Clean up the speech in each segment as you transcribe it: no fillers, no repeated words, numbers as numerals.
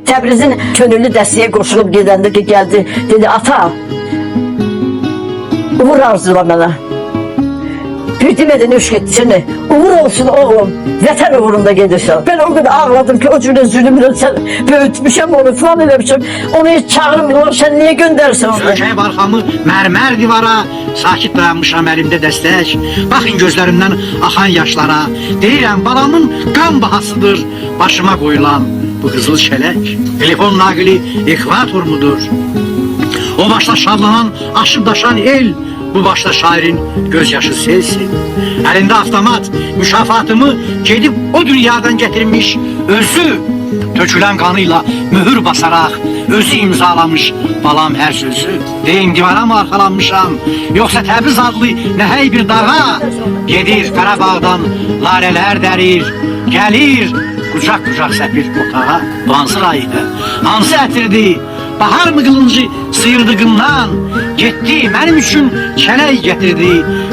Təbrizin könüllü dəstəyə qoşulub gedəndə ki, gəldi, dedi, ata, uğur arzula mənə. Bir demeden üç gitsin. Uğur olsun oğlum. Vətən uğrunda gedirsən. Ben o kadar ağladım ki o cümle zulümünü sen büyütmüşəm onu falan eləmişəm. Onu hiç çağırmıyorlar. Sen niye göndersin onu? Sökək barxamı mərmər divara. Sakit dayanmışam əlimdə dəstək. Baxın gözlərimdən axan yaşlara. Deyirəm balamın qan bahasıdır başıma qoyulan bu qızıl şələk. Telefon naqili ekvator mudur? O başta şadlanan, aşıb daşan el, bu başta şairin gözyaşı selsin. Əlində avtomat mükafatımı gedib o dünyadan getirmiş özü, tökülən qanıyla mühür basaraq özü imzalamış balam hər sözü. Deyim divara mı arxalanmışam, yoxsa Təbriz adlı nəhəy bir dağa gedir Qarabağdan lalələr dərir, gəlir qucaq-qucaq səpir otağa. Bu hansı rayıdır, hansı ətirdi? Bahar mı qılıncı sıyırdığımdan getdi, mənim üçün kələk getirdi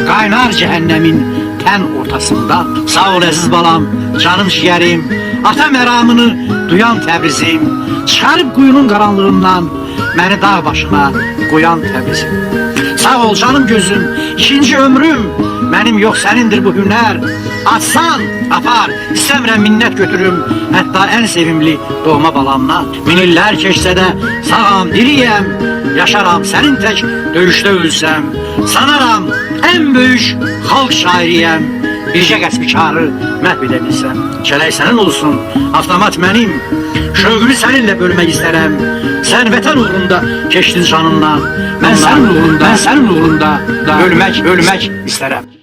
qaynar cəhənnəmin tən ortasında. Sağ ol əziz balam, canım ciğərim, ata məramını duyan Təbrizim, çıxarıb quyunun qaranlığından məni dağ başına qoyan Təbrizim. Sağ ol canım gözüm, ikinci ömrüm mənim yox sənindir bu hünər. Atsan, apar, istəmirəm minnət götürüm, hətta ən sevimli doğma balamdan. Min illər keçsə də sağam, diriyəm, yaşaram sənin tək döyüşdə ölsəm. Sanaram, ən böyük xalq şairiyəm, bircə qəsbikarı məhv edə bilsəm. Kələk sənin olsun, avtomat mənim, şövqümü səninlə bölmək istərəm. Sən vətən uğrunda keçdin canından, mən sənin uğrunda ölmək istərəm.